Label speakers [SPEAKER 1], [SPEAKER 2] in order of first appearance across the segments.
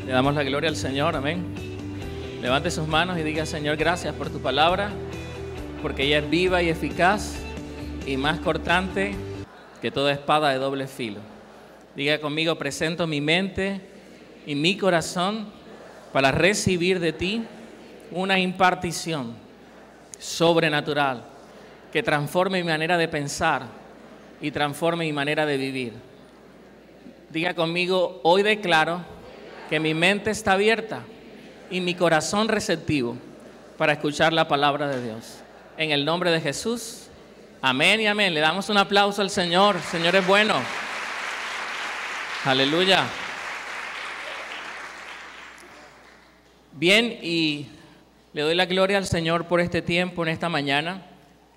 [SPEAKER 1] Le damos la gloria al Señor, amén. Levante sus manos y diga: Señor, gracias por tu palabra, porque ella es viva y eficaz y más cortante que toda espada de doble filo. Diga conmigo: presento mi mente y mi corazón para recibir de ti una impartición sobrenatural que transforme mi manera de pensar y transforme mi manera de vivir. Diga conmigo: hoy declaro que mi mente está abierta y mi corazón receptivo para escuchar la palabra de Dios. En el nombre de Jesús, amén y amén. Le damos un aplauso al Señor. El Señor es bueno. Aleluya. Bien, y le doy la gloria al Señor por este tiempo, en esta mañana.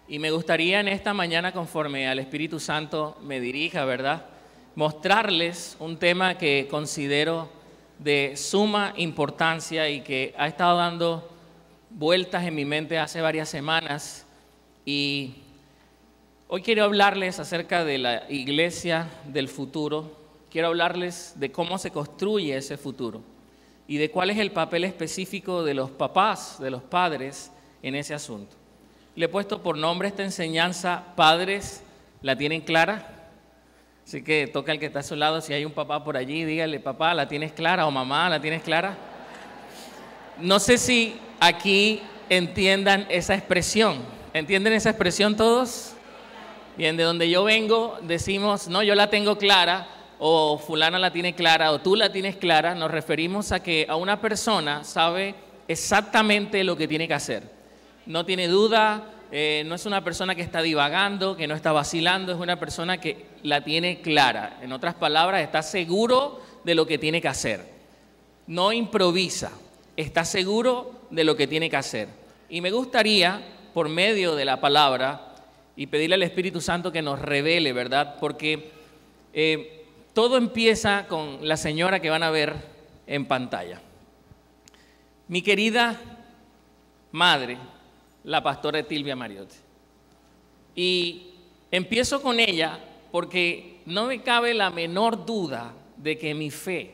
[SPEAKER 1] Y me gustaría en esta mañana, conforme al Espíritu Santo me dirija, ¿verdad?, mostrarles un tema que considero de suma importancia y que ha estado dando vueltas en mi mente hace varias semanas. Y hoy quiero hablarles acerca de la iglesia del futuro. Quiero hablarles de cómo se construye ese futuro y de cuál es el papel específico de los papás, de los padres en ese asunto. Le he puesto por nombre esta enseñanza: Padres, ¿la tienen clara? Así que toca al que está a su lado, si hay un papá por allí, dígale: papá, ¿la tienes clara? O mamá, ¿la tienes clara? No sé si aquí entiendan esa expresión. ¿Entienden esa expresión todos? Bien, de donde yo vengo decimos: no, yo la tengo clara, o fulana la tiene clara, o tú la tienes clara. Nos referimos a que a una persona sabe exactamente lo que tiene que hacer. No tiene duda. No es una persona que está divagando, que no está vacilando, es una persona que la tiene clara. En otras palabras, está seguro de lo que tiene que hacer. No improvisa, está seguro de lo que tiene que hacer. Y me gustaría, por medio de la palabra, y pedirle al Espíritu Santo que nos revele, ¿verdad? Porque todo empieza con la señora que van a ver en pantalla. Mi querida madre, la pastora Etilvia Mariotti. Y empiezo con ella porque no me cabe la menor duda de que mi fe,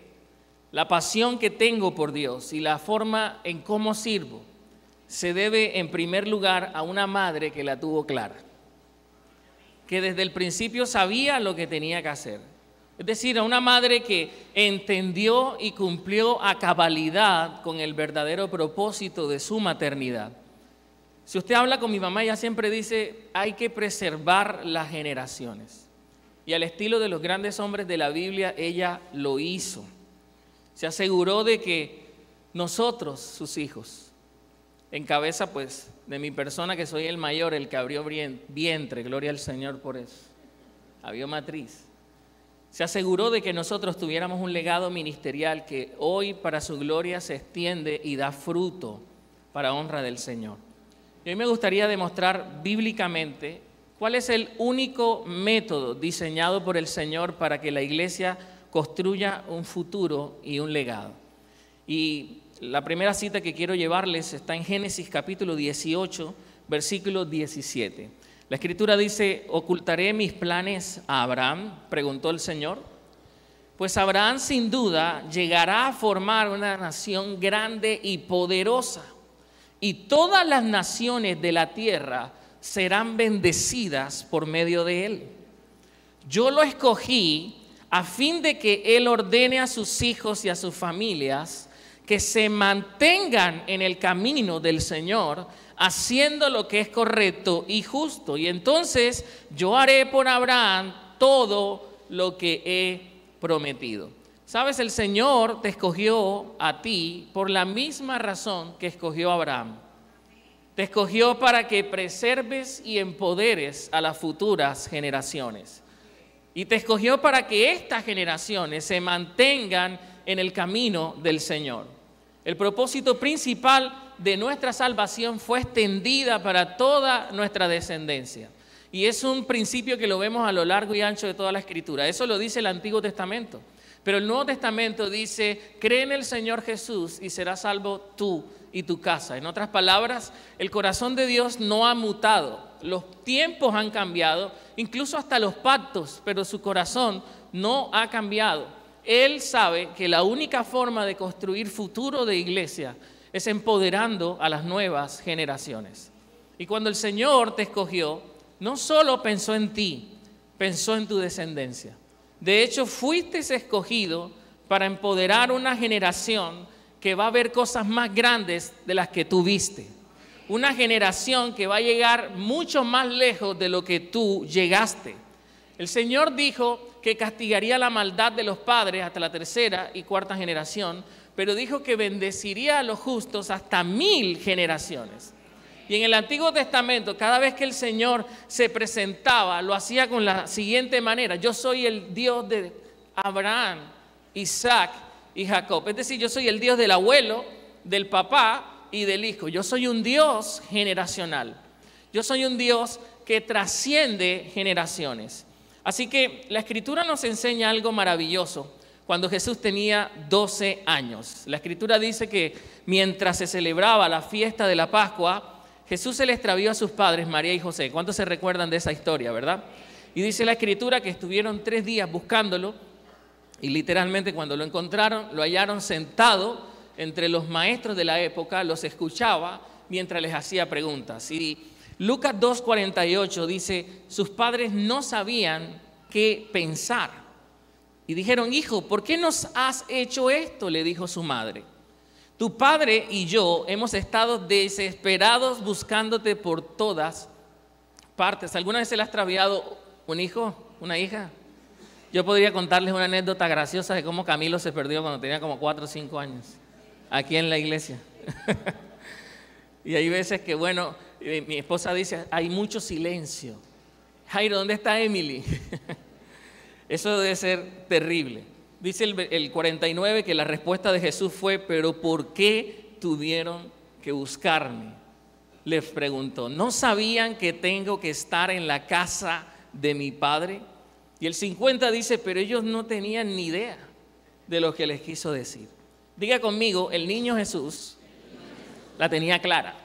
[SPEAKER 1] la pasión que tengo por Dios y la forma en cómo sirvo, se debe en primer lugar a una madre que la tuvo clara, que desde el principio sabía lo que tenía que hacer. Es decir, a una madre que entendió y cumplió a cabalidad con el verdadero propósito de su maternidad. Si usted habla con mi mamá, ella siempre dice: hay que preservar las generaciones. Y al estilo de los grandes hombres de la Biblia, ella lo hizo. Se aseguró de que nosotros, sus hijos, en cabeza pues de mi persona, que soy el mayor, el que abrió vientre, gloria al Señor por eso, abrió matriz. Se aseguró de que nosotros tuviéramos un legado ministerial que hoy para su gloria se extiende y da fruto para honra del Señor. Y hoy me gustaría demostrar bíblicamente cuál es el único método diseñado por el Señor para que la iglesia construya un futuro y un legado. Y la primera cita que quiero llevarles está en Génesis capítulo 18, versículo 17. La Escritura dice: ¿ocultaré mis planes a Abraham?, preguntó el Señor. Pues Abraham sin duda llegará a formar una nación grande y poderosa, y todas las naciones de la tierra serán bendecidas por medio de él. Yo lo escogí a fin de que él ordene a sus hijos y a sus familias que se mantengan en el camino del Señor, haciendo lo que es correcto y justo. Y entonces yo haré por Abraham todo lo que he prometido. Sabes, el Señor te escogió a ti por la misma razón que escogió a Abraham. Te escogió para que preserves y empoderes a las futuras generaciones. Y te escogió para que estas generaciones se mantengan en el camino del Señor. El propósito principal de nuestra salvación fue extendida para toda nuestra descendencia. Y es un principio que lo vemos a lo largo y ancho de toda la Escritura. Eso lo dice el Antiguo Testamento. Pero el Nuevo Testamento dice, cree en el Señor Jesús y serás salvo tú y tu casa. En otras palabras, el corazón de Dios no ha mutado. Los tiempos han cambiado, incluso hasta los pactos, pero su corazón no ha cambiado. Él sabe que la única forma de construir futuro de iglesia es empoderando a las nuevas generaciones. Y cuando el Señor te escogió, no solo pensó en ti, pensó en tu descendencia. De hecho, fuiste escogido para empoderar una generación que va a ver cosas más grandes de las que tú viste. Una generación que va a llegar mucho más lejos de lo que tú llegaste. El Señor dijo que castigaría la maldad de los padres hasta la tercera y cuarta generación, pero dijo que bendeciría a los justos hasta 1000 generaciones. Y en el Antiguo Testamento, cada vez que el Señor se presentaba, lo hacía con la siguiente manera: yo soy el Dios de Abraham, Isaac y Jacob. Es decir, yo soy el Dios del abuelo, del papá y del hijo. Yo soy un Dios generacional. Yo soy un Dios que trasciende generaciones. Así que la Escritura nos enseña algo maravilloso. Cuando Jesús tenía 12 años, la Escritura dice que mientras se celebraba la fiesta de la Pascua, Jesús se le extravió a sus padres, María y José. ¿Cuántos se recuerdan de esa historia, verdad? Y dice la Escritura que estuvieron 3 días buscándolo y literalmente cuando lo encontraron, lo hallaron sentado entre los maestros de la época, los escuchaba mientras les hacía preguntas. Y Lucas 2:48 dice, sus padres no sabían qué pensar. Y dijeron, hijo, ¿por qué nos has hecho esto?, le dijo su madre. Tu padre y yo hemos estado desesperados buscándote por todas partes. ¿Alguna vez se le ha extraviado un hijo, una hija? Yo podría contarles una anécdota graciosa de cómo Camilo se perdió cuando tenía como 4 o 5 años, aquí en la iglesia. Y hay veces que, bueno, mi esposa dice, hay mucho silencio. Jairo, ¿dónde está Emily? Eso debe ser terrible. Dice el 49 que la respuesta de Jesús fue, pero ¿por qué tuvieron que buscarme? Les preguntó, ¿no sabían que tengo que estar en la casa de mi padre? Y el 50 dice, pero ellos no tenían ni idea de lo que les quiso decir. Diga conmigo, el niño Jesús la tenía clara.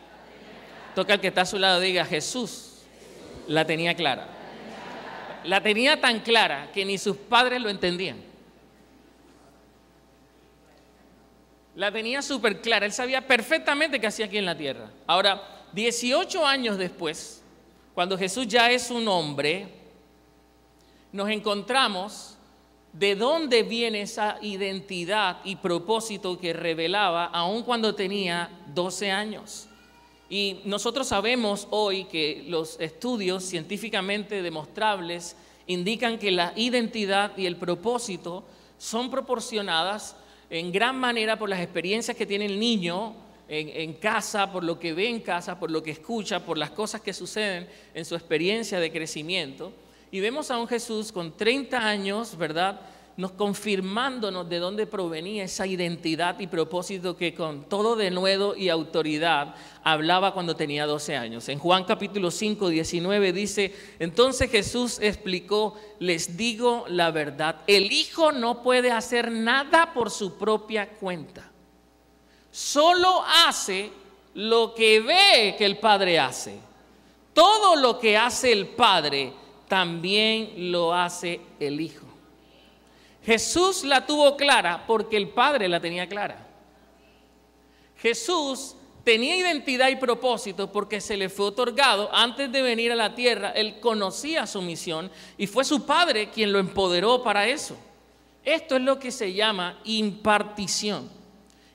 [SPEAKER 1] Toca al que está a su lado, diga, Jesús la tenía clara. La tenía tan clara que ni sus padres lo entendían. La tenía súper clara, él sabía perfectamente qué hacía aquí en la tierra. Ahora, 18 años después, cuando Jesús ya es un hombre, nos encontramos de dónde viene esa identidad y propósito que revelaba aun cuando tenía 12 años. Y nosotros sabemos hoy que los estudios científicamente demostrables indican que la identidad y el propósito son proporcionadas en gran manera por las experiencias que tiene el niño en casa, por lo que ve en casa, por lo que escucha, por las cosas que suceden en su experiencia de crecimiento. Y vemos a un Jesús con 30 años, ¿verdad?, nos confirmándonos de dónde provenía esa identidad y propósito que con todo denuedo y autoridad hablaba cuando tenía 12 años. En Juan capítulo 5, 19 dice, entonces Jesús explicó, les digo la verdad, el Hijo no puede hacer nada por su propia cuenta. Solo hace lo que ve que el Padre hace. Todo lo que hace el Padre también lo hace el Hijo. Jesús la tuvo clara porque el Padre la tenía clara. Jesús tenía identidad y propósito porque se le fue otorgado antes de venir a la tierra. Él conocía su misión y fue su Padre quien lo empoderó para eso. Esto es lo que se llama impartición.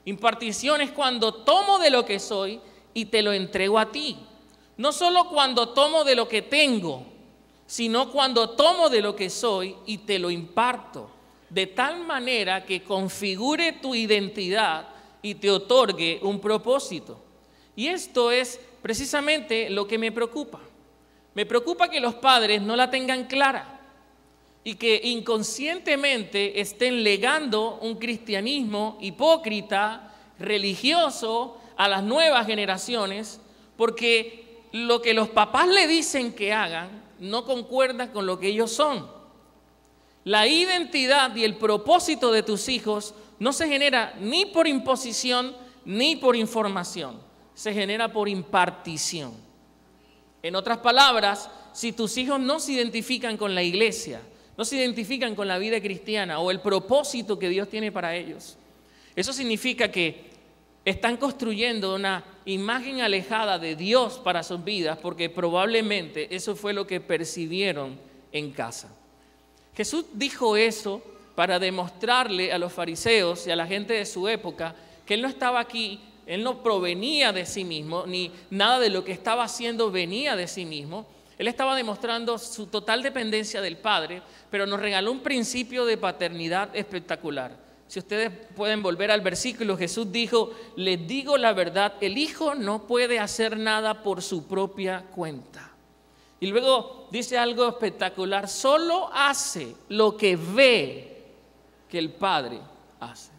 [SPEAKER 1] Impartición es cuando tomo de lo que soy y te lo entrego a ti. No solo cuando tomo de lo que tengo, sino cuando tomo de lo que soy y te lo imparto. De tal manera que configure tu identidad y te otorgue un propósito. Y esto es precisamente lo que me preocupa. Me preocupa que los padres no la tengan clara. y que inconscientemente estén legando un cristianismo hipócrita, religioso, a las nuevas generaciones, porque lo que los papás le dicen que hagan no concuerda con lo que ellos son. La identidad y el propósito de tus hijos no se genera ni por imposición ni por información, se genera por impartición. En otras palabras, si tus hijos no se identifican con la iglesia, no se identifican con la vida cristiana o el propósito que Dios tiene para ellos, eso significa que están construyendo una imagen alejada de Dios para sus vidas, porque probablemente eso fue lo que percibieron en casa. Jesús dijo eso para demostrarle a los fariseos y a la gente de su época que Él no estaba aquí, Él no provenía de sí mismo, ni nada de lo que estaba haciendo venía de sí mismo. Él estaba demostrando su total dependencia del Padre, pero nos regaló un principio de paternidad espectacular. Si ustedes pueden volver al versículo, Jesús dijo: les digo la verdad, el Hijo no puede hacer nada por su propia cuenta. Y luego dice algo espectacular: solo hace lo que ve que el Padre hace.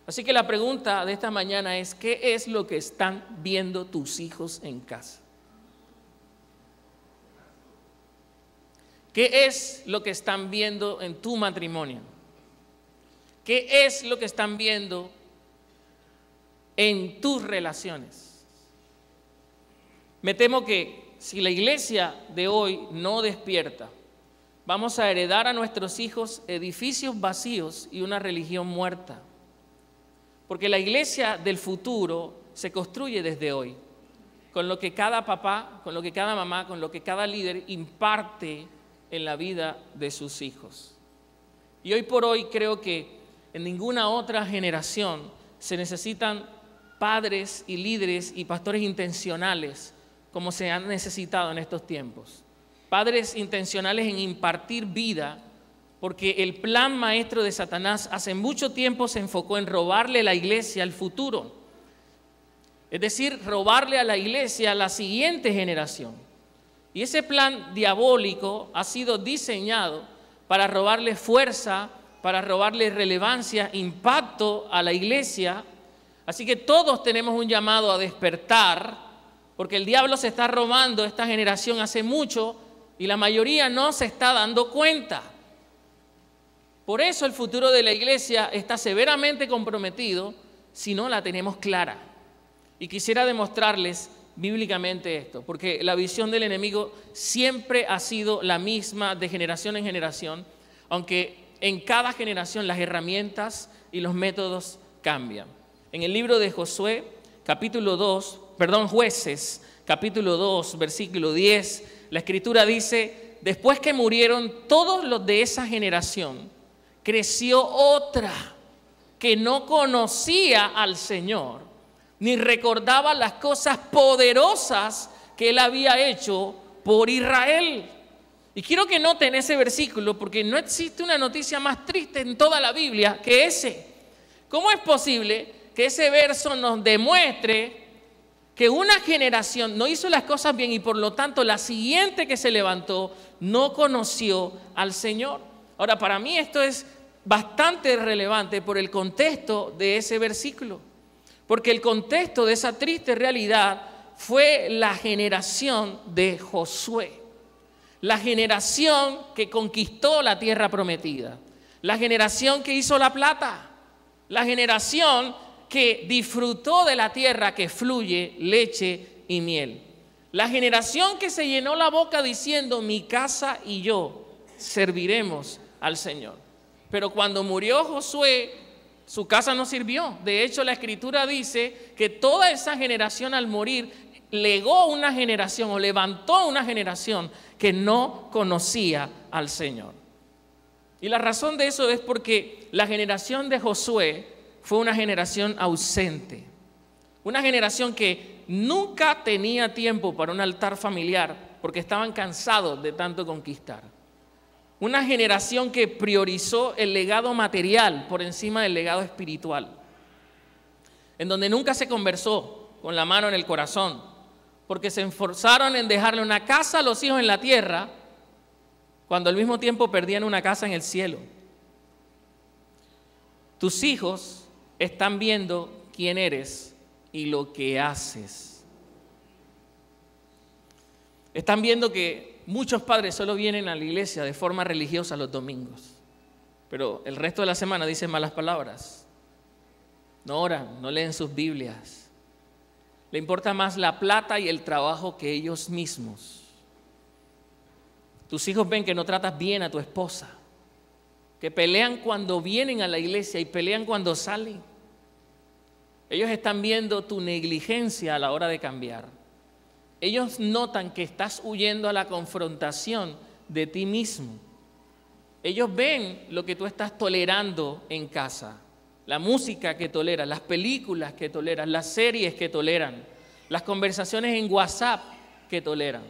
[SPEAKER 1] Así que la pregunta de esta mañana es: ¿qué es lo que están viendo tus hijos en casa? ¿Qué es lo que están viendo en tu matrimonio? ¿Qué es lo que están viendo en tus relaciones? Me temo que si la iglesia de hoy no despierta, vamos a heredar a nuestros hijos edificios vacíos y una religión muerta. Porque la iglesia del futuro se construye desde hoy, con lo que cada papá, con lo que cada mamá, con lo que cada líder imparte en la vida de sus hijos. Y hoy por hoy creo que en ninguna otra generación se necesitan padres y líderes y pastores intencionales como se han necesitado en estos tiempos. Padres intencionales en impartir vida, porque el plan maestro de Satanás hace mucho tiempo se enfocó en robarle la iglesia al futuro. Es decir, robarle a la iglesia a la siguiente generación. Y ese plan diabólico ha sido diseñado para robarle fuerza, para robarle relevancia, impacto a la iglesia. Así que todos tenemos un llamado a despertar, porque el diablo se está robando esta generación hace mucho y la mayoría no se está dando cuenta. Por eso el futuro de la iglesia está severamente comprometido si no la tenemos clara. Y quisiera demostrarles bíblicamente esto, porque la visión del enemigo siempre ha sido la misma de generación en generación, aunque en cada generación las herramientas y los métodos cambian. En el libro de Jueces, capítulo 2, versículo 10, la Escritura dice: después que murieron todos los de esa generación, creció otra que no conocía al Señor, ni recordaba las cosas poderosas que Él había hecho por Israel. Y quiero que noten ese versículo, porque no existe una noticia más triste en toda la Biblia que ese. ¿Cómo es posible que ese verso nos demuestre que una generación no hizo las cosas bien y por lo tanto la siguiente que se levantó no conoció al Señor? Ahora, para mí esto es bastante relevante por el contexto de ese versículo, porque el contexto de esa triste realidad fue la generación de Josué. La generación que conquistó la tierra prometida, la generación que hizo la plata, la generación que disfrutó de la tierra que fluye leche y miel, la generación que se llenó la boca diciendo: mi casa y yo serviremos al Señor. Pero cuando murió Josué, su casa no sirvió. De hecho, la Escritura dice que toda esa generación al morir legó una generación o levantó una generación que no conocía al Señor. Y la razón de eso es porque la generación de Josué fue una generación ausente, una generación que nunca tenía tiempo para un altar familiar porque estaban cansados de tanto conquistar. Una generación que priorizó el legado material por encima del legado espiritual, en donde nunca se conversó con la mano en el corazón, porque se esforzaron en dejarle una casa a los hijos en la tierra, cuando al mismo tiempo perdían una casa en el cielo. Tus hijos están viendo quién eres y lo que haces. Están viendo que muchos padres solo vienen a la iglesia de forma religiosa los domingos, pero el resto de la semana dicen malas palabras. No oran, no leen sus Biblias. Le importa más la plata y el trabajo que ellos mismos. Tus hijos ven que no tratas bien a tu esposa, que pelean cuando vienen a la iglesia y pelean cuando salen. Ellos están viendo tu negligencia a la hora de cambiar. Ellos notan que estás huyendo a la confrontación de ti mismo. Ellos ven lo que tú estás tolerando en casa. La música que toleras, las películas que toleras, las series que toleran, las conversaciones en WhatsApp que toleran.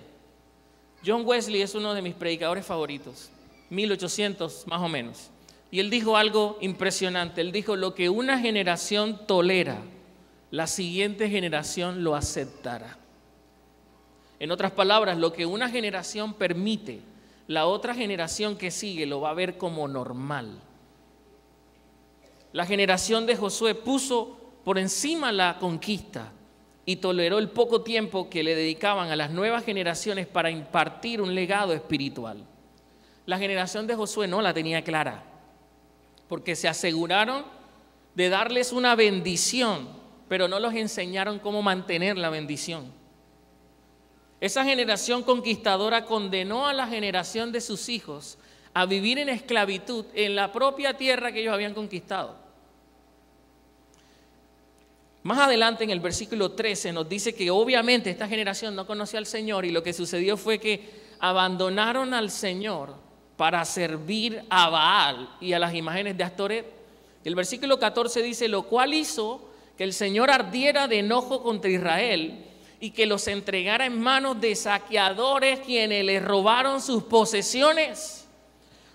[SPEAKER 1] John Wesley es uno de mis predicadores favoritos, 1800 más o menos. Y él dijo algo impresionante. Él dijo: lo que una generación tolera, la siguiente generación lo aceptará. En otras palabras, lo que una generación permite, la otra generación que sigue lo va a ver como normal. La generación de Josué puso por encima la conquista y toleró el poco tiempo que le dedicaban a las nuevas generaciones para impartir un legado espiritual. La generación de Josué no la tenía clara, porque se aseguraron de darles una bendición, pero no los enseñaron cómo mantener la bendición. Esa generación conquistadora condenó a la generación de sus hijos a vivir en esclavitud en la propia tierra que ellos habían conquistado. Más adelante en el versículo 13 nos dice que obviamente esta generación no conocía al Señor y lo que sucedió fue que abandonaron al Señor para servir a Baal y a las imágenes de Astoret. El versículo 14 dice: lo cual hizo que el Señor ardiera de enojo contra Israel y que los entregara en manos de saqueadores, quienes les robaron sus posesiones.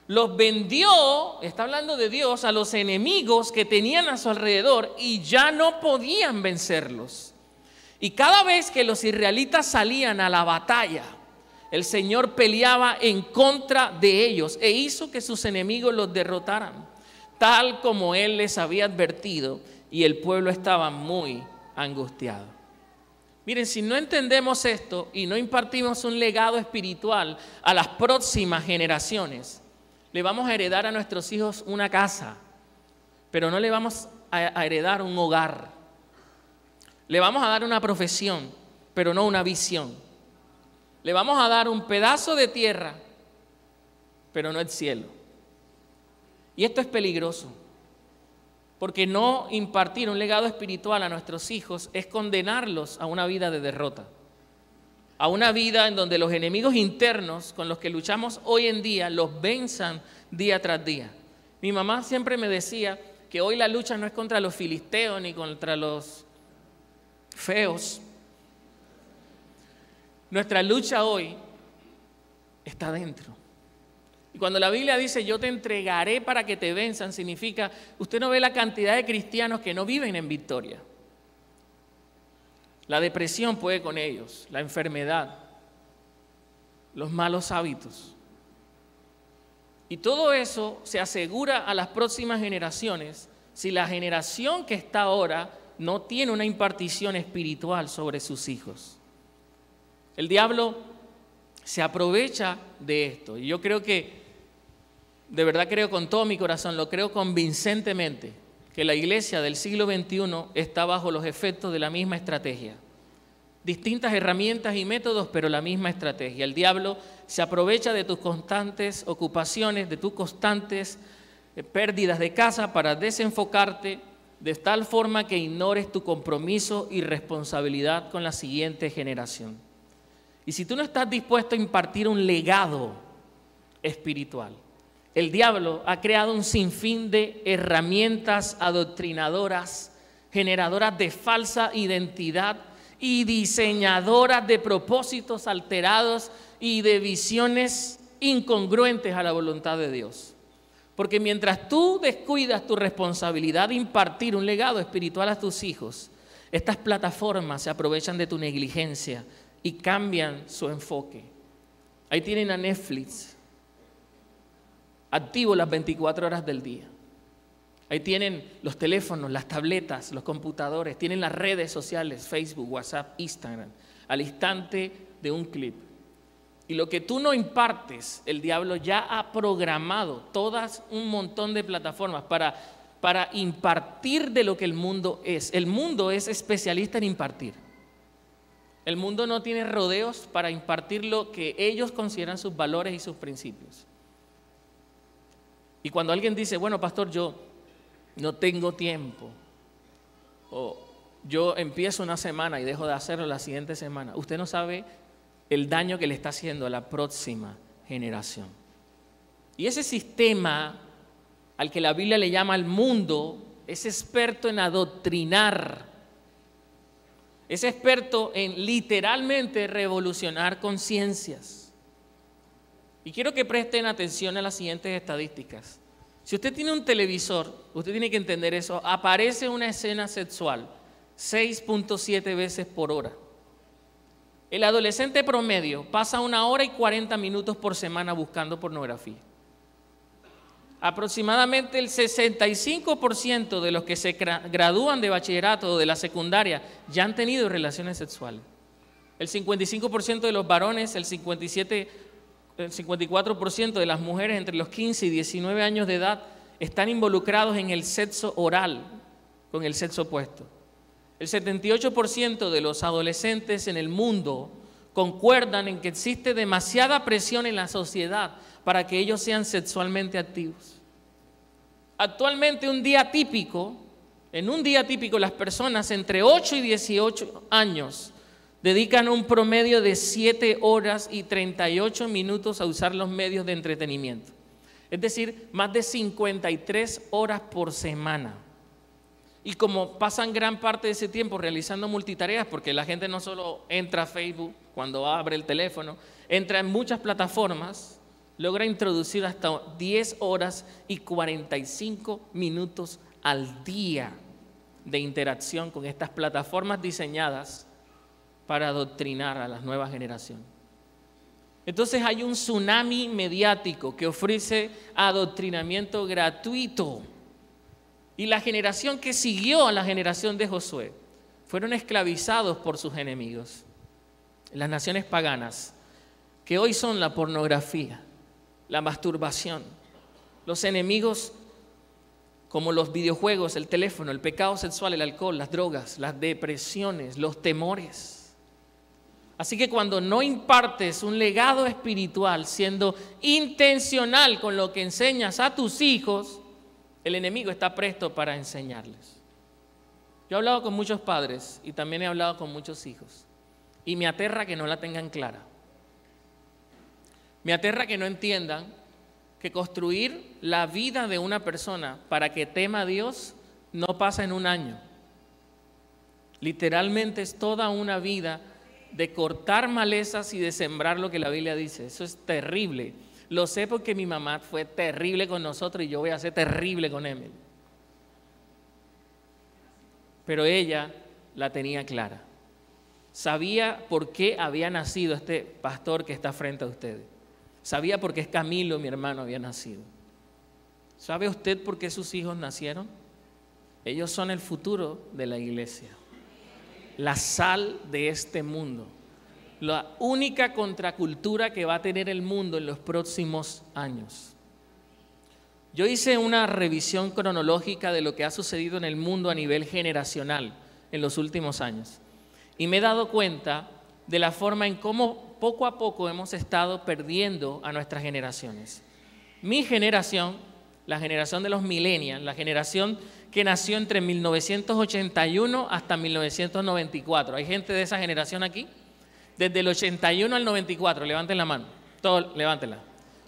[SPEAKER 1] Los vendió, está hablando de Dios, a los enemigos que tenían a su alrededor y ya no podían vencerlos. Y cada vez que los israelitas salían a la batalla, el Señor peleaba en contra de ellos e hizo que sus enemigos los derrotaran, tal como Él les había advertido, y el pueblo estaba muy angustiado. Miren, si no entendemos esto y no impartimos un legado espiritual a las próximas generaciones, le vamos a heredar a nuestros hijos una casa, pero no le vamos a heredar un hogar. Le vamos a dar una profesión, pero no una visión. Le vamos a dar un pedazo de tierra, pero no el cielo. Y esto es peligroso, porque no impartir un legado espiritual a nuestros hijos es condenarlos a una vida de derrota, a una vida en donde los enemigos internos con los que luchamos hoy en día los venzan día tras día. Mi mamá siempre me decía que hoy la lucha no es contra los filisteos ni contra los feos. Nuestra lucha hoy está dentro. Y cuando la Biblia dice yo te entregaré para que te venzan, significa, usted no ve la cantidad de cristianos que no viven en victoria. La depresión puede con ellos, la enfermedad, los malos hábitos. Y todo eso se asegura a las próximas generaciones si la generación que está ahora no tiene una impartición espiritual sobre sus hijos. El diablo se aprovecha de esto. Y yo creo que, de verdad creo con todo mi corazón, lo creo convincentemente, que la iglesia del siglo XXI está bajo los efectos de la misma estrategia. Distintas herramientas y métodos, pero la misma estrategia. El diablo se aprovecha de tus constantes ocupaciones, de tus constantes pérdidas de casa para desenfocarte de tal forma que ignores tu compromiso y responsabilidad con la siguiente generación. Y si tú no estás dispuesto a impartir un legado espiritual, el diablo ha creado un sinfín de herramientas adoctrinadoras, generadoras de falsa identidad y diseñadoras de propósitos alterados y de visiones incongruentes a la voluntad de Dios. Porque mientras tú descuidas tu responsabilidad de impartir un legado espiritual a tus hijos, estas plataformas se aprovechan de tu negligencia y cambian su enfoque. Ahí tienen a Netflix, activo las 24 horas del día. Ahí tienen los teléfonos, las tabletas, los computadores, tienen las redes sociales, Facebook, WhatsApp, Instagram, al instante de un clip. Y lo que tú no impartes, el diablo ya ha programado un montón de plataformas para impartir de lo que el mundo es. El mundo es especialista en impartir. El mundo no tiene rodeos para impartir lo que ellos consideran sus valores y sus principios. Y cuando alguien dice, bueno, pastor, yo no tengo tiempo, o yo empiezo una semana y dejo de hacerlo la siguiente semana, usted no sabe el daño que le está haciendo a la próxima generación. Y ese sistema al que la Biblia le llama el mundo es experto en adoctrinar, es experto en literalmente revolucionar conciencias. Y quiero que presten atención a las siguientes estadísticas. Si usted tiene un televisor, usted tiene que entender eso, aparece una escena sexual 6.7 veces por hora. El adolescente promedio pasa 1 hora y 40 minutos por semana buscando pornografía. Aproximadamente el 65% de los que se gradúan de bachillerato o de la secundaria ya han tenido relaciones sexuales. El 55% de los varones, el 54% de las mujeres entre los 15 y 19 años de edad están involucrados en el sexo oral con el sexo opuesto. El 78% de los adolescentes en el mundo concuerdan en que existe demasiada presión en la sociedad para que ellos sean sexualmente activos. Actualmente en un día típico las personas entre 8 y 18 años dedican un promedio de 7 horas y 38 minutos a usar los medios de entretenimiento. Es decir, más de 53 horas por semana. Y como pasan gran parte de ese tiempo realizando multitareas, porque la gente no solo entra a Facebook cuando abre el teléfono, entra en muchas plataformas, logra introducir hasta 10 horas y 45 minutos al día de interacción con estas plataformas diseñadas para adoctrinar a las nuevas generaciones. Entonces hay un tsunami mediático que ofrece adoctrinamiento gratuito. Y la generación que siguió a la generación de Josué fueron esclavizados por sus enemigos. Las naciones paganas, que hoy son la pornografía, la masturbación, los enemigos como los videojuegos, el teléfono, el pecado sexual, el alcohol, las drogas, las depresiones, los temores. Así que cuando no impartes un legado espiritual siendo intencional con lo que enseñas a tus hijos, el enemigo está presto para enseñarles. Yo he hablado con muchos padres y también he hablado con muchos hijos y me aterra que no la tengan clara. Me aterra que no entiendan que construir la vida de una persona para que tema a Dios no pasa en un año. Literalmente es toda una vida de cortar malezas y de sembrar lo que la Biblia dice. Eso es terrible. Lo sé porque mi mamá fue terrible con nosotros y yo voy a ser terrible con Emily. Pero ella la tenía clara. Sabía por qué había nacido este pastor que está frente a ustedes. Sabía por qué Camilo, mi hermano, había nacido. ¿Sabe usted por qué sus hijos nacieron? Ellos son el futuro de la iglesia. La sal de este mundo. La única contracultura que va a tener el mundo en los próximos años. Yo hice una revisión cronológica de lo que ha sucedido en el mundo a nivel generacional en los últimos años. Y me he dado cuenta de la forma en cómo poco a poco hemos estado perdiendo a nuestras generaciones. Mi generación, la generación de los millennials, la generación que nació entre 1981 hasta 1994. ¿Hay gente de esa generación aquí? Desde el 81 al 94, levanten la mano. Todos, levántenla.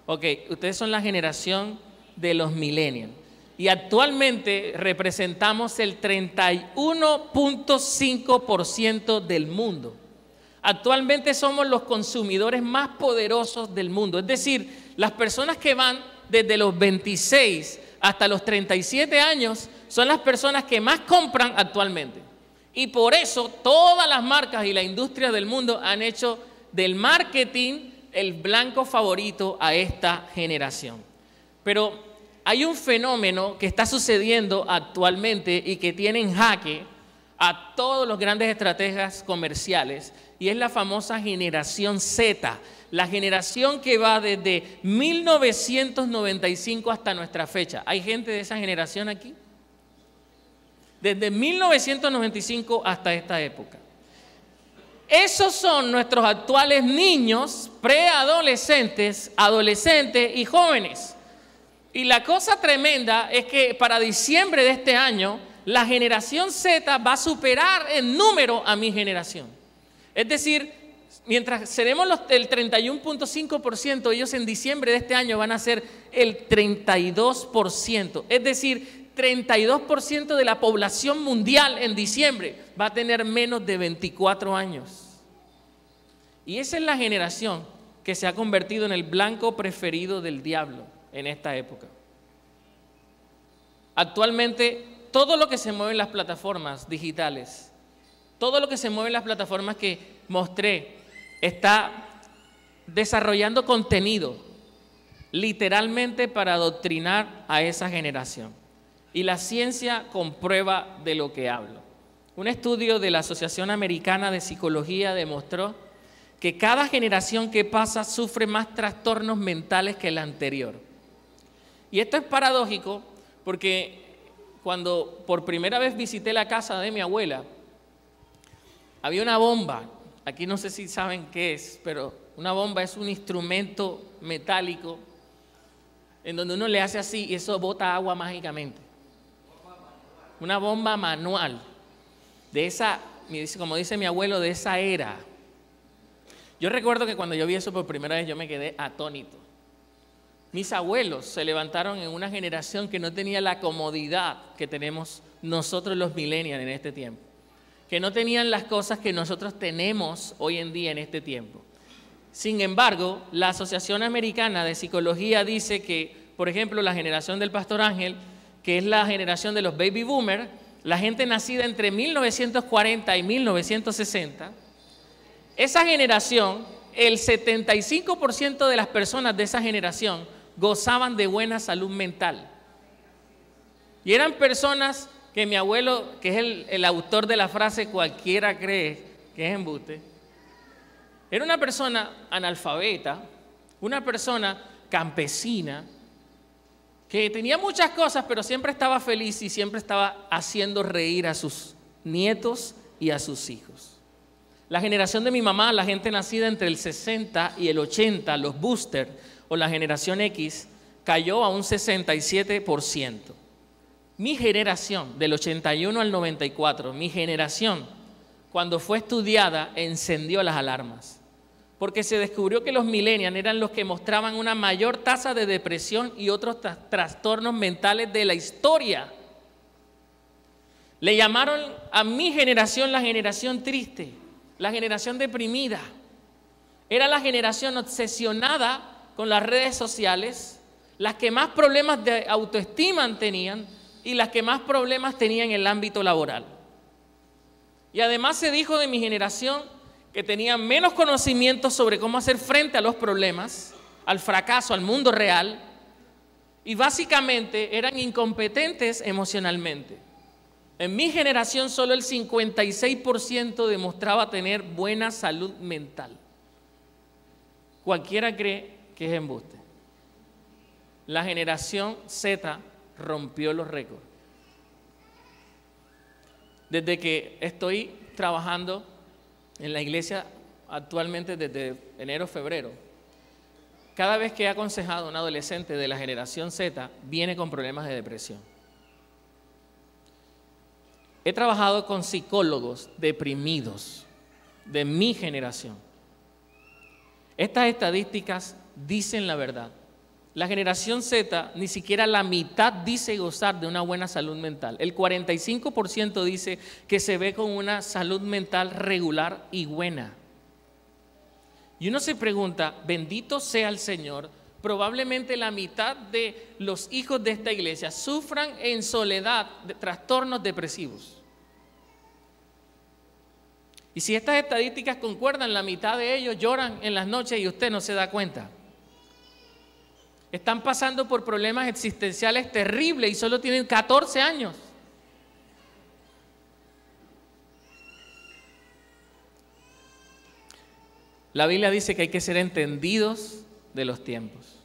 [SPEAKER 1] Ok, ustedes son la generación de los millennials. Y actualmente representamos el 31.5% del mundo. Actualmente somos los consumidores más poderosos del mundo. Es decir, las personas que van desde los 26 hasta los 37 años son las personas que más compran actualmente. Y por eso todas las marcas y la industria del mundo han hecho del marketing el blanco favorito a esta generación. Pero hay un fenómeno que está sucediendo actualmente y que tiene en jaque a todos los grandes estrategas comerciales, y es la famosa generación Z, la generación que va desde 1995 hasta nuestra fecha. ¿Hay gente de esa generación aquí? Desde 1995 hasta esta época. Esos son nuestros actuales niños, preadolescentes, adolescentes y jóvenes. Y la cosa tremenda es que para diciembre de este año, la generación Z va a superar en número a mi generación. Es decir, mientras seremos el 31.5%, ellos en diciembre de este año van a ser el 32%. Es decir, 32% de la población mundial en diciembre va a tener menos de 24 años. Y esa es la generación que se ha convertido en el blanco preferido del diablo en esta época. Actualmente, todo lo que se mueve en las plataformas digitales, todo lo que se mueve en las plataformas que mostré, está desarrollando contenido literalmente para adoctrinar a esa generación. Y la ciencia comprueba de lo que hablo. Un estudio de la Asociación Americana de Psicología demostró que cada generación que pasa sufre más trastornos mentales que la anterior. Y esto es paradójico porque cuando por primera vez visité la casa de mi abuela, había una bomba. Aquí no sé si saben qué es, pero una bomba es un instrumento metálico en donde uno le hace así y eso bota agua mágicamente. Una bomba manual, de esa, como dice mi abuelo, de esa era. Yo recuerdo que cuando yo vi eso por primera vez yo me quedé atónito. Mis abuelos se levantaron en una generación que no tenía la comodidad que tenemos nosotros los millennials en este tiempo, que no tenían las cosas que nosotros tenemos hoy en día en este tiempo. Sin embargo, la Asociación Americana de Psicología dice que, por ejemplo, la generación del Pastor Ángel, que es la generación de los baby boomers, la gente nacida entre 1940 y 1960, esa generación, el 75% de las personas de esa generación gozaban de buena salud mental. Y eran personas que mi abuelo, que es el autor de la frase cualquiera cree que es embuste, era una persona analfabeta, una persona campesina, que tenía muchas cosas, pero siempre estaba feliz y siempre estaba haciendo reír a sus nietos y a sus hijos. La generación de mi mamá, la gente nacida entre el 60 y el 80, los boosters o la generación X, cayó a un 67%. Mi generación, del 81 al 94, mi generación, cuando fue estudiada, encendió las alarmas. Porque se descubrió que los millennials eran los que mostraban una mayor tasa de depresión y otros trastornos mentales de la historia. Le llamaron a mi generación la generación triste, la generación deprimida. Era la generación obsesionada con las redes sociales, las que más problemas de autoestima tenían y las que más problemas tenían en el ámbito laboral. Y además se dijo de mi generación que tenían menos conocimiento sobre cómo hacer frente a los problemas, al fracaso, al mundo real, y básicamente eran incompetentes emocionalmente. En mi generación solo el 56% demostraba tener buena salud mental. Cualquiera cree que es embuste. La generación Z rompió los récords. Desde que estoy trabajando en la iglesia actualmente desde enero, febrero, cada vez que he aconsejado a un adolescente de la generación Z, viene con problemas de depresión. He trabajado con psicólogos deprimidos de mi generación. Estas estadísticas dicen la verdad. La generación Z ni siquiera la mitad dice gozar de una buena salud mental. El 45% dice que se ve con una salud mental regular y buena. Y uno se pregunta, bendito sea el Señor, probablemente la mitad de los hijos de esta iglesia sufran en soledad de trastornos depresivos. Y si estas estadísticas concuerdan, la mitad de ellos lloran en las noches y usted no se da cuenta. están pasando por problemas existenciales terribles y solo tienen 14 años. La Biblia dice que hay que ser entendidos de los tiempos.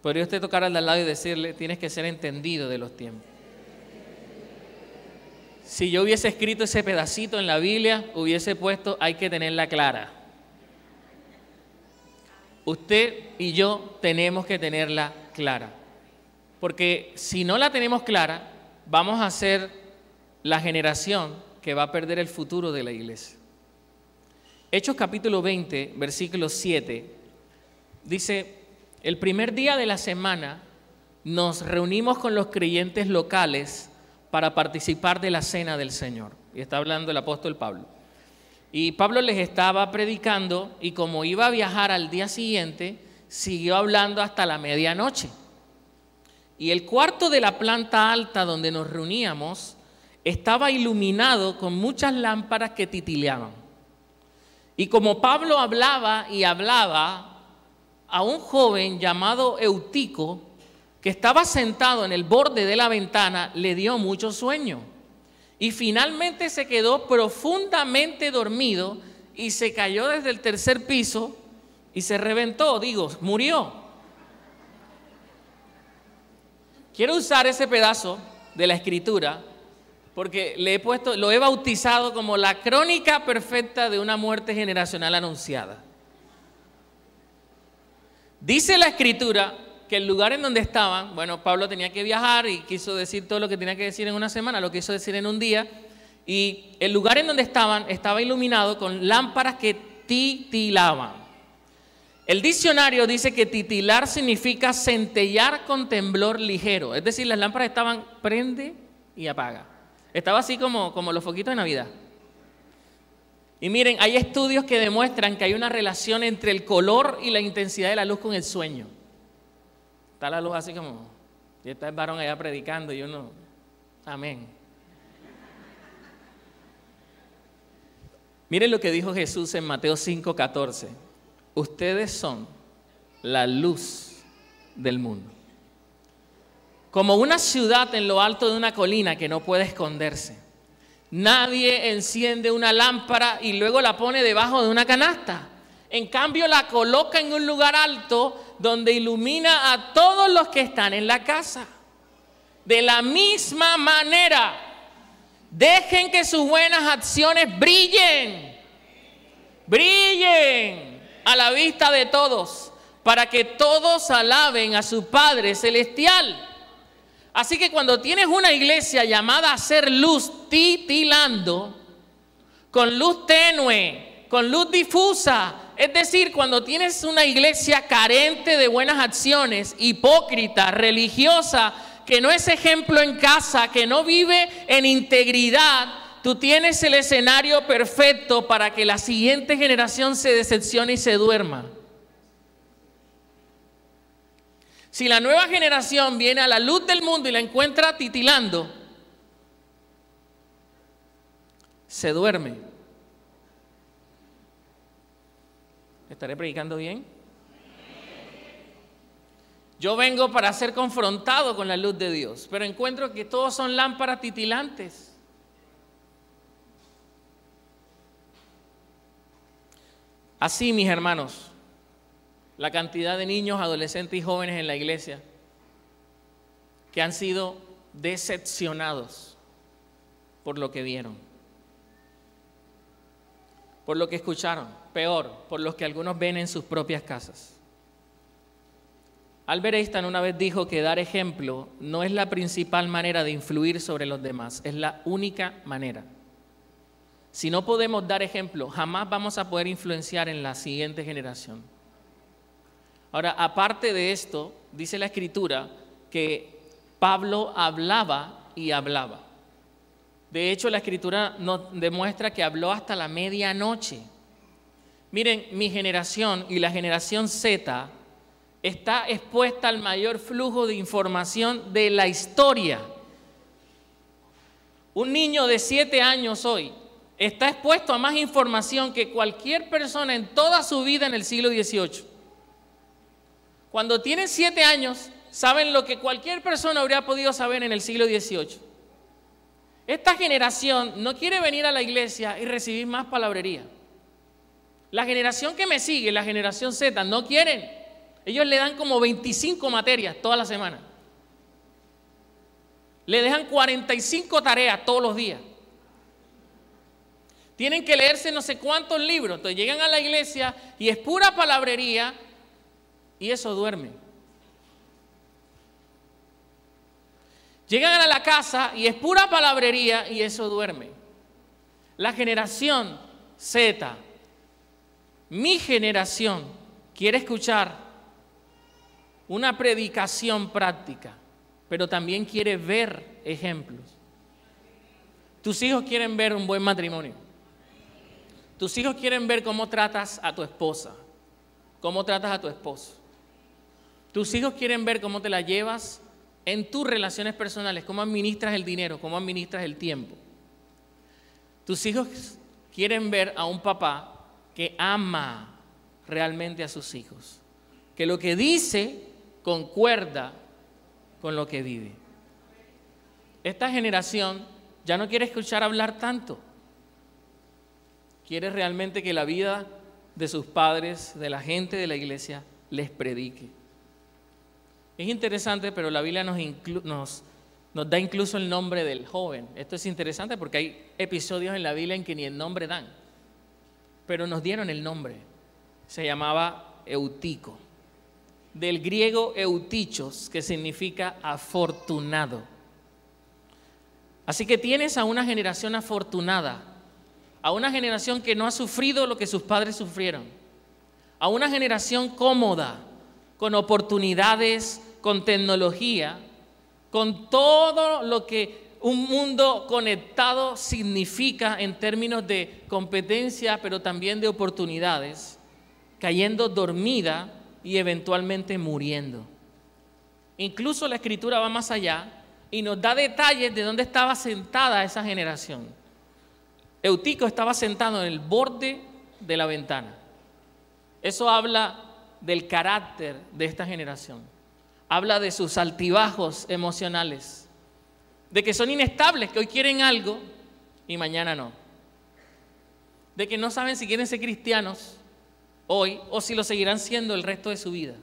[SPEAKER 1] Podría usted tocar al de al lado y decirle, tienes que ser entendido de los tiempos. Si yo hubiese escrito ese pedacito en la Biblia, hubiese puesto, hay que tenerla clara. Usted y yo tenemos que tenerla clara. Porque si no la tenemos clara, vamos a ser la generación que va a perder el futuro de la iglesia. Hechos capítulo 20, versículo 7, dice, el primer día de la semana nos reunimos con los creyentes locales para participar de la cena del Señor. Y está hablando el apóstol Pablo. Y Pablo les estaba predicando y como iba a viajar al día siguiente, siguió hablando hasta la medianoche. Y el cuarto de la planta alta donde nos reuníamos estaba iluminado con muchas lámparas que titilaban. Y como Pablo hablaba y hablaba, a un joven llamado Eutico, que estaba sentado en el borde de la ventana, le dio mucho sueño. Y finalmente se quedó profundamente dormido y se cayó desde el tercer piso y se reventó, murió. Quiero usar ese pedazo de la Escritura porque lo he bautizado como la crónica perfecta de una muerte generacional anunciada. Dice la Escritura que el lugar en donde estaban, Pablo tenía que viajar y quiso decir todo lo que tenía que decir en una semana, lo quiso decir en un día, y el lugar en donde estaban estaba iluminado con lámparas que titilaban. El diccionario dice que titilar significa centellar con temblor ligero, es decir, las lámparas estaban prende y apaga. Estaba así como los foquitos de Navidad. Y miren, hay estudios que demuestran que hay una relación entre el color y la intensidad de la luz con el sueño. Está la luz así como, y está el varón allá predicando y uno, amén. Miren lo que dijo Jesús en Mateo 5:14. Ustedes son la luz del mundo. Como una ciudad en lo alto de una colina que no puede esconderse. Nadie enciende una lámpara y luego la pone debajo de una canasta. En cambio, la coloca en un lugar alto donde ilumina a todos los que están en la casa. De la misma manera, dejen que sus buenas acciones brillen a la vista de todos, para que todos alaben a su Padre Celestial. Así que cuando tienes una iglesia llamada a ser luz titilando, con luz tenue, con luz difusa, es decir, cuando tienes una iglesia carente de buenas acciones, hipócrita, religiosa, que no es ejemplo en casa, que no vive en integridad, tú tienes el escenario perfecto para que la siguiente generación se decepcione y se duerma. Si la nueva generación viene a la luz del mundo y la encuentra titilando, se duerme. ¿Estaré predicando bien? Yo vengo para ser confrontado con la luz de Dios, pero encuentro que todos son lámparas titilantes. Así, mis hermanos, la cantidad de niños, adolescentes y jóvenes en la iglesia que han sido decepcionados por lo que vieron, por lo que escucharon, peor, por lo que algunos ven en sus propias casas. Albert Einstein una vez dijo que dar ejemplo no es la principal manera de influir sobre los demás, es la única manera. Si no podemos dar ejemplo, jamás vamos a poder influenciar en la siguiente generación. Ahora, aparte de esto, dice la Escritura que Pablo hablaba y hablaba. De hecho, la Escritura nos demuestra que habló hasta la medianoche. Miren, mi generación y la generación Z está expuesta al mayor flujo de información de la historia. Un niño de 7 años hoy está expuesto a más información que cualquier persona en toda su vida en el siglo XVIII. Cuando tienen 7 años, saben lo que cualquier persona habría podido saber en el siglo XVIII. Esta generación no quiere venir a la iglesia y recibir más palabrería. La generación que me sigue, la generación Z, no quieren. Ellos le dan como 25 materias toda la semana. Le dejan 45 tareas todos los días. Tienen que leerse no sé cuántos libros. Entonces llegan a la iglesia y es pura palabrería y eso duerme. Llegan a la casa y es pura palabrería y eso duerme. La generación Z, mi generación, quiere escuchar una predicación práctica, pero también quiere ver ejemplos. Tus hijos quieren ver un buen matrimonio. Tus hijos quieren ver cómo tratas a tu esposa, cómo tratas a tu esposo. Tus hijos quieren ver cómo te la llevas en tus relaciones personales, cómo administras el dinero, cómo administras el tiempo. Tus hijos quieren ver a un papá que ama realmente a sus hijos, que lo que dice concuerda con lo que vive. Esta generación ya no quiere escuchar hablar tanto. Quiere realmente que la vida de sus padres, de la gente de la iglesia, les predique. Es interesante, pero la Biblia nos da incluso el nombre del joven. Esto es interesante porque hay episodios en la Biblia en que ni el nombre dan, pero nos dieron el nombre. Se llamaba Eutico, del griego eutichos, que significa afortunado. Así que tienes a una generación afortunada, a una generación que no ha sufrido lo que sus padres sufrieron, a una generación cómoda, con oportunidades, con tecnología, con todo lo que un mundo conectado significa en términos de competencia, pero también de oportunidades, cayendo dormida y eventualmente muriendo. Incluso la Escritura va más allá y nos da detalles de dónde estaba sentada esa generación. Eutico estaba sentado en el borde de la ventana. Eso habla del carácter de esta generación. Habla de sus altibajos emocionales, de que son inestables, que hoy quieren algo y mañana no. De que no saben si quieren ser cristianos hoy o si lo seguirán siendo el resto de su vida.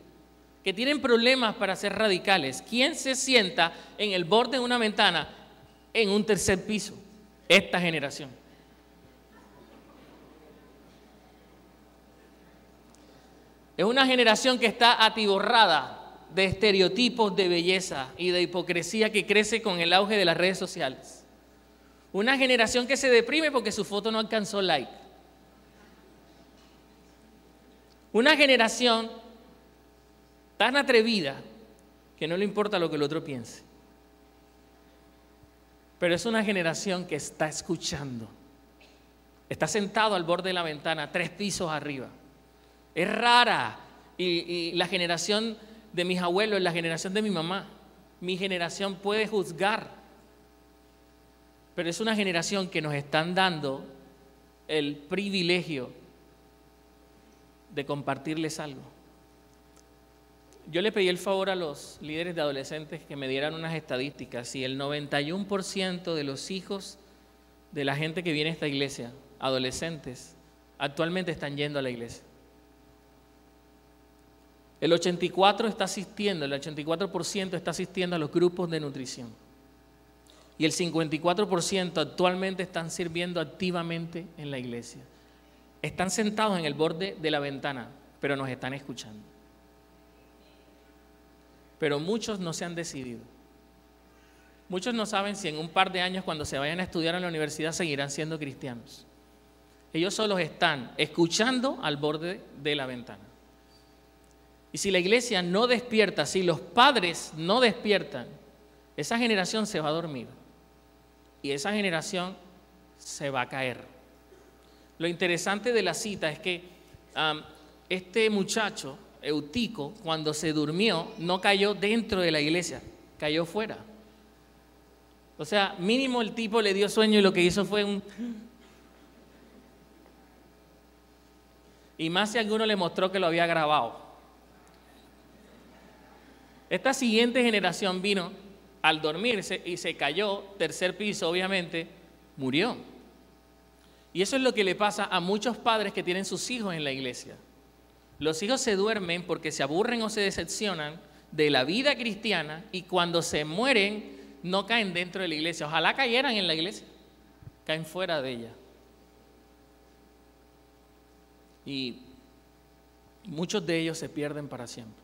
[SPEAKER 1] Que tienen problemas para ser radicales. ¿Quién se sienta en el borde de una ventana en un tercer piso? Esta generación. Es una generación que está atiborrada de estereotipos de belleza y de hipocresía que crece con el auge de las redes sociales. Una generación que se deprime porque su foto no alcanzó like. Una generación tan atrevida que no le importa lo que el otro piense. Pero es una generación que está escuchando. Está sentado al borde de la ventana, 3 pisos arriba. Es rara. Y la generación de mis abuelos, la generación de mi mamá, mi generación puede juzgar. Pero es una generación que nos están dando el privilegio de compartirles algo. Yo le pedí el favor a los líderes de adolescentes que me dieran unas estadísticas y el 91% de los hijos de la gente que viene a esta iglesia, adolescentes, actualmente están yendo a la iglesia. El 84% está asistiendo a los grupos de nutrición. Y el 54% actualmente están sirviendo activamente en la iglesia. Están sentados en el borde de la ventana, pero nos están escuchando. Pero muchos no se han decidido. Muchos no saben si en un par de años, cuando se vayan a estudiar en la universidad, seguirán siendo cristianos. Ellos solos están escuchando al borde de la ventana. Y si la iglesia no despierta, si los padres no despiertan, esa generación se va a dormir. Y esa generación se va a caer. Lo interesante de la cita es que este muchacho, Eutico, cuando se durmió, no cayó dentro de la iglesia, cayó fuera. O sea, mínimo el tipo le dio sueño y lo que hizo fue un... Y más si alguno le mostró que lo había grabado. Esta siguiente generación vino al dormirse y se cayó, tercer piso obviamente, murió. Y eso es lo que le pasa a muchos padres que tienen sus hijos en la iglesia. Los hijos se duermen porque se aburren o se decepcionan de la vida cristiana y cuando se mueren no caen dentro de la iglesia. Ojalá cayeran en la iglesia, caen fuera de ella. Y muchos de ellos se pierden para siempre.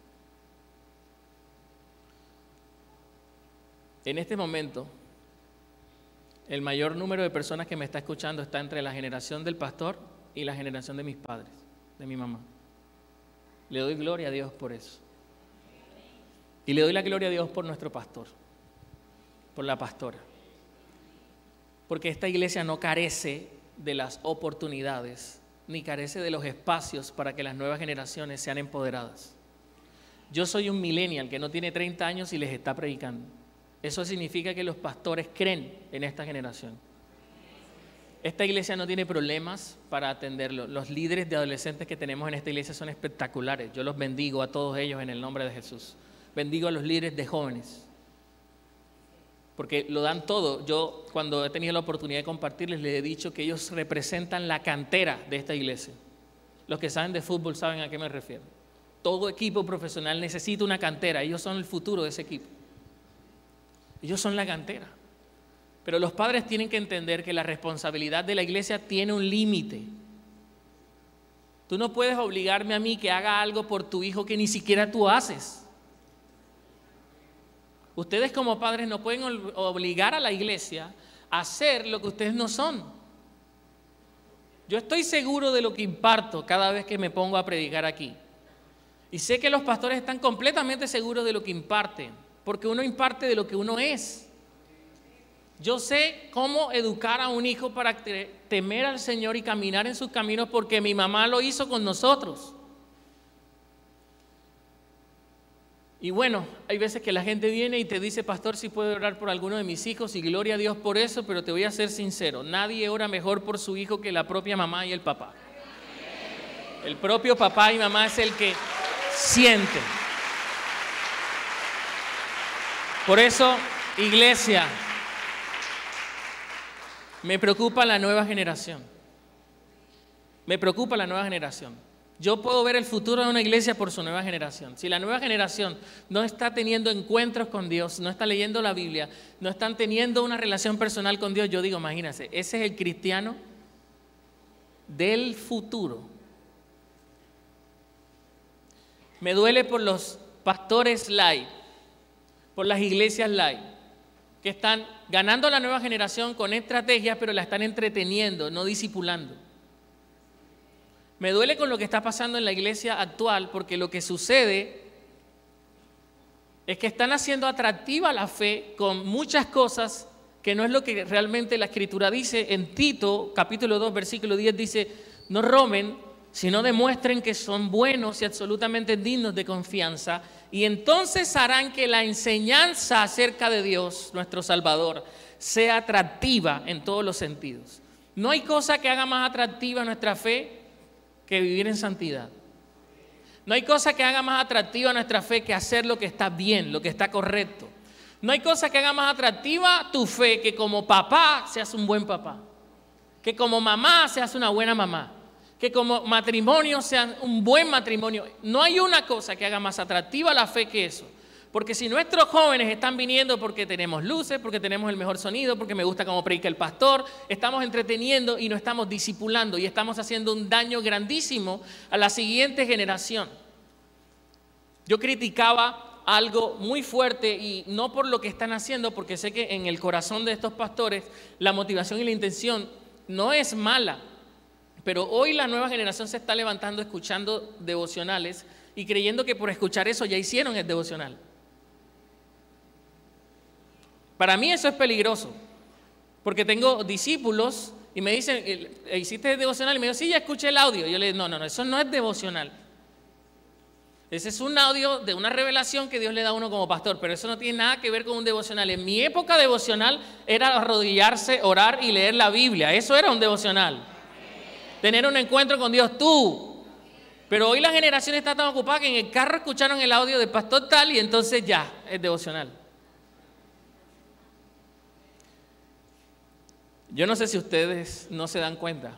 [SPEAKER 1] En este momento, el mayor número de personas que me está escuchando está entre la generación del pastor y la generación de mis padres, de mi mamá. Le doy gloria a Dios por eso. Y le doy la gloria a Dios por nuestro pastor, por la pastora. Porque esta iglesia no carece de las oportunidades, ni carece de los espacios para que las nuevas generaciones sean empoderadas. Yo soy un millennial que no tiene 30 años y les está predicando. Eso significa que los pastores creen en esta generación. Esta iglesia no tiene problemas para atenderlo. Los líderes de adolescentes que tenemos en esta iglesia son espectaculares. Yo los bendigo a todos ellos en el nombre de Jesús. Bendigo a los líderes de jóvenes, porque lo dan todo. Yo, cuando he tenido la oportunidad de compartirles, les he dicho que ellos representan la cantera de esta iglesia. Los que saben de fútbol saben a qué me refiero. Todo equipo profesional necesita una cantera. Ellos son el futuro de ese equipo. Ellos son la cantera. Pero los padres tienen que entender que la responsabilidad de la iglesia tiene un límite. Tú no puedes obligarme a mí que haga algo por tu hijo que ni siquiera tú haces. Ustedes como padres no pueden obligar a la iglesia a hacer lo que ustedes no son. Yo estoy seguro de lo que imparto cada vez que me pongo a predicar aquí. Y sé que los pastores están completamente seguros de lo que imparten, porque uno imparte de lo que uno es. Yo sé cómo educar a un hijo para temer al Señor y caminar en sus caminos, porque mi mamá lo hizo con nosotros. Y bueno, hay veces que la gente viene y te dice: pastor, si puedo orar por alguno de mis hijos, y gloria a Dios por eso, pero te voy a ser sincero, nadie ora mejor por su hijo que la propia mamá y el papá. El propio papá y mamá es el que siente. Por eso, iglesia, me preocupa la nueva generación. Me preocupa la nueva generación. Yo puedo ver el futuro de una iglesia por su nueva generación. Si la nueva generación no está teniendo encuentros con Dios, no está leyendo la Biblia, no están teniendo una relación personal con Dios, yo digo, imagínense, ese es el cristiano del futuro. Me duele por los pastores light, por las iglesias light, que están ganando a la nueva generación con estrategias, pero la están entreteniendo, no discipulando. Me duele con lo que está pasando en la iglesia actual, porque lo que sucede es que están haciendo atractiva la fe con muchas cosas que no es lo que realmente la Escritura dice. En Tito, capítulo 2, versículo 10 dice: no roben, sino demuestren que son buenos y absolutamente dignos de confianza, y entonces harán que la enseñanza acerca de Dios, nuestro Salvador, sea atractiva en todos los sentidos. No hay cosa que haga más atractiva nuestra fe que vivir en santidad. No hay cosa que haga más atractiva nuestra fe que hacer lo que está bien, lo que está correcto. No hay cosa que haga más atractiva tu fe que como papá seas un buen papá, que como mamá seas una buena mamá, que como matrimonio seas un buen matrimonio. No hay una cosa que haga más atractiva la fe que eso. Porque si nuestros jóvenes están viniendo porque tenemos luces, porque tenemos el mejor sonido, porque me gusta cómo predica el pastor, estamos entreteniendo y no estamos discipulando y estamos haciendo un daño grandísimo a la siguiente generación. Yo criticaba algo muy fuerte, y no por lo que están haciendo, porque sé que en el corazón de estos pastores la motivación y la intención no es mala, pero hoy la nueva generación se está levantando escuchando devocionales y creyendo que por escuchar eso ya hicieron el devocional. Para mí eso es peligroso, porque tengo discípulos y me dicen: ¿hiciste el devocional? Y me dicen: sí, ya escuché el audio. Y yo le digo: no, eso no es devocional. Ese es un audio de una revelación que Dios le da a uno como pastor, pero eso no tiene nada que ver con un devocional. En mi época devocional era arrodillarse, orar y leer la Biblia. Eso era un devocional. Tener un encuentro con Dios. Tú Pero hoy la generación está tan ocupada que en el carro escucharon el audio del pastor tal y entonces ya, es devocional. Yo no sé si ustedes no se dan cuenta,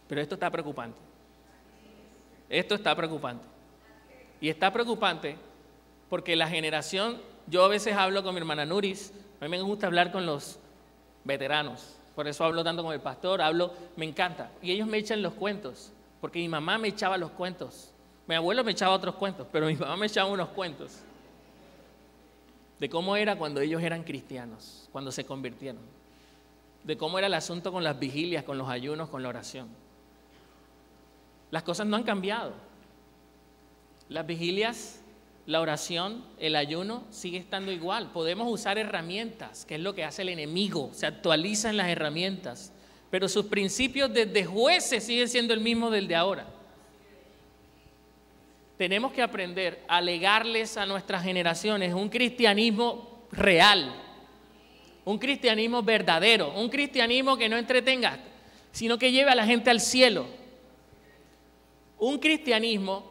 [SPEAKER 1] pero esto está preocupante. Esto está preocupante. Y está preocupante porque la generación, yo a veces hablo con mi hermana Nuris, a mí me gusta hablar con los veteranos, por eso hablo tanto con el pastor, me encanta. Y ellos me echan los cuentos, porque mi mamá me echaba los cuentos. Mi abuelo me echaba otros cuentos, pero mi mamá me echaba unos cuentos de cómo era cuando ellos eran cristianos, cuando se convirtieron. De cómo era el asunto con las vigilias, con los ayunos, con la oración. Las cosas no han cambiado. Las vigilias, la oración, el ayuno sigue estando igual. Podemos usar herramientas, que es lo que hace el enemigo. Se actualizan las herramientas, pero sus principios desde jueces siguen siendo el mismo del de ahora. Tenemos que aprender a legarles a nuestras generaciones un cristianismo real, un cristianismo verdadero, un cristianismo que no entretenga, sino que lleve a la gente al cielo. Un cristianismo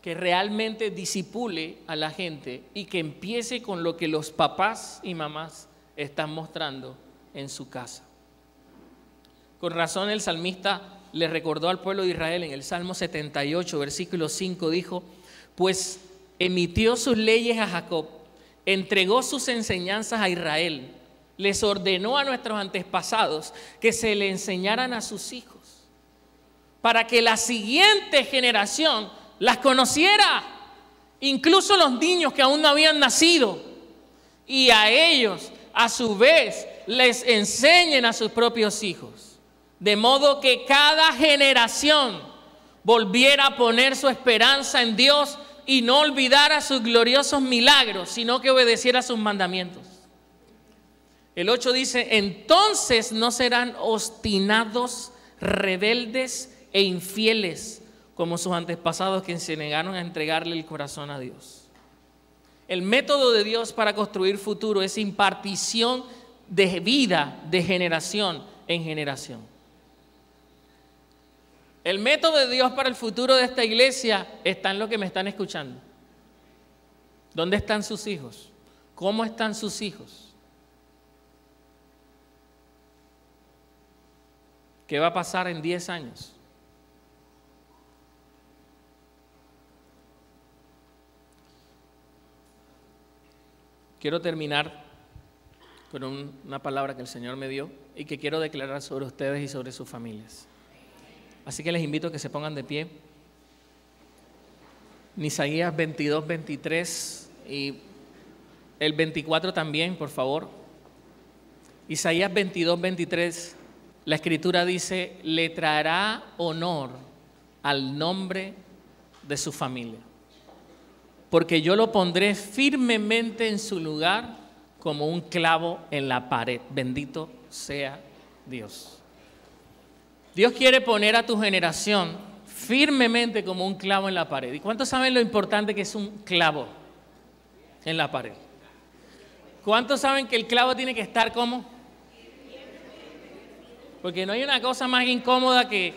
[SPEAKER 1] que realmente disipule a la gente y que empiece con lo que los papás y mamás están mostrando en su casa. Con razón el salmista le recordó al pueblo de Israel en el Salmo 78, versículo 5, dijo: pues emitió sus leyes a Jacob, entregó sus enseñanzas a Israel, les ordenó a nuestros antepasados que se le enseñaran a sus hijos, para que la siguiente generación las conociera, incluso los niños que aún no habían nacido, y a ellos, a su vez, les enseñen a sus propios hijos, de modo que cada generación volviera a poner su esperanza en Dios y no olvidara sus gloriosos milagros, sino que obedeciera sus mandamientos. El 8 dice: entonces no serán obstinados, rebeldes e infieles como sus antepasados, que se negaron a entregarle el corazón a Dios. El método de Dios para construir futuro es impartición de vida de generación en generación. El método de Dios para el futuro de esta iglesia está en lo que me están escuchando. ¿Dónde están sus hijos? ¿Cómo están sus hijos? ¿Qué va a pasar en 10 años? Quiero terminar con una palabra que el Señor me dio y que quiero declarar sobre ustedes y sobre sus familias. Así que les invito a que se pongan de pie. En Isaías 22, 23 y el 24 también, por favor. Isaías 22, 23, la Escritura dice: le traerá honor al nombre de su familia, porque yo lo pondré firmemente en su lugar como un clavo en la pared. Bendito sea Dios. Dios quiere poner a tu generación firmemente como un clavo en la pared. ¿Y cuántos saben lo importante que es un clavo en la pared? ¿Cuántos saben que el clavo tiene que estar como? Porque no hay una cosa más incómoda que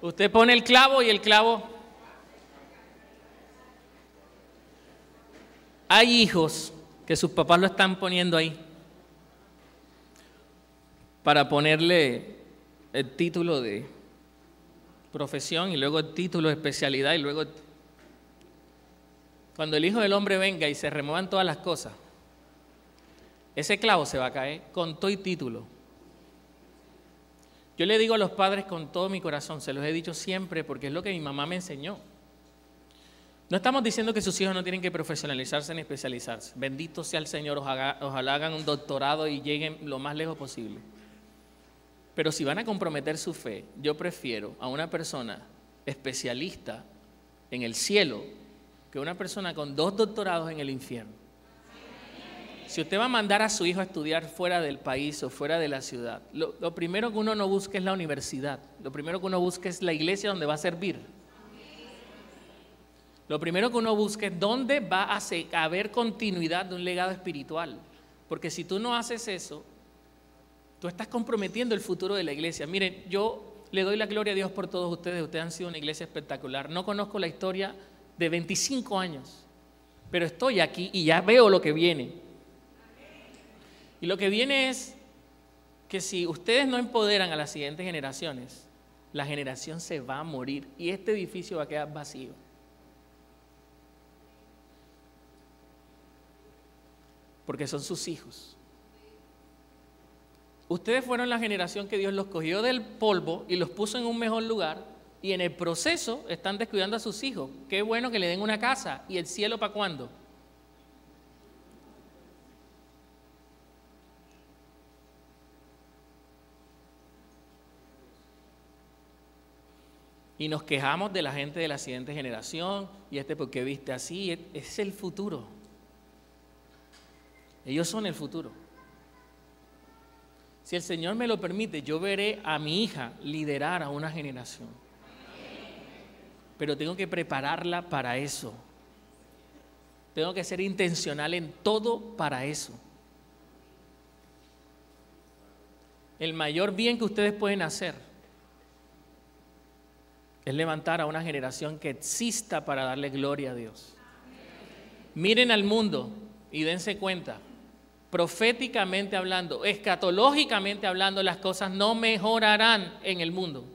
[SPEAKER 1] usted pone el clavo y el clavo. Hay hijos que sus papás lo están poniendo ahí para ponerle el título de profesión y luego el título de especialidad y luego cuando el Hijo del Hombre venga y se remuevan todas las cosas, ese clavo se va a caer con todo y título. Yo le digo a los padres con todo mi corazón, se los he dicho siempre porque es lo que mi mamá me enseñó. No estamos diciendo que sus hijos no tienen que profesionalizarse ni especializarse. Bendito sea el Señor, ojalá hagan un doctorado y lleguen lo más lejos posible. Pero si van a comprometer su fe, yo prefiero a una persona especialista en el cielo que una persona con 2 doctorados en el infierno. Si usted va a mandar a su hijo a estudiar fuera del país o fuera de la ciudad, lo primero que uno no busca es la universidad. Lo primero que uno busca es la iglesia donde va a servir. Lo primero que uno busca es dónde va a haber continuidad de un legado espiritual. Porque si tú no haces eso, tú estás comprometiendo el futuro de la iglesia. Miren, yo le doy la gloria a Dios por todos ustedes. Ustedes han sido una iglesia espectacular. No conozco la historia de 25 años, pero estoy aquí y ya veo lo que viene. Y lo que viene es que si ustedes no empoderan a las siguientes generaciones, la generación se va a morir y este edificio va a quedar vacío. Porque son sus hijos. Ustedes fueron la generación que Dios los cogió del polvo y los puso en un mejor lugar, y en el proceso están descuidando a sus hijos. Qué bueno que le den una casa. ¿Y el cielo para cuándo? Y nos quejamos de la gente de la siguiente generación, y ¿por qué viste así? Es el futuro. Ellos son el futuro. Si el Señor me lo permite, yo veré a mi hija liderar a una generación. Pero tengo que prepararla para eso. Tengo que ser intencional en todo para eso. El mayor bien que ustedes pueden hacer es levantar a una generación que exista para darle gloria a Dios. Miren al mundo y dense cuenta. Proféticamente hablando, escatológicamente hablando, las cosas no mejorarán en el mundo.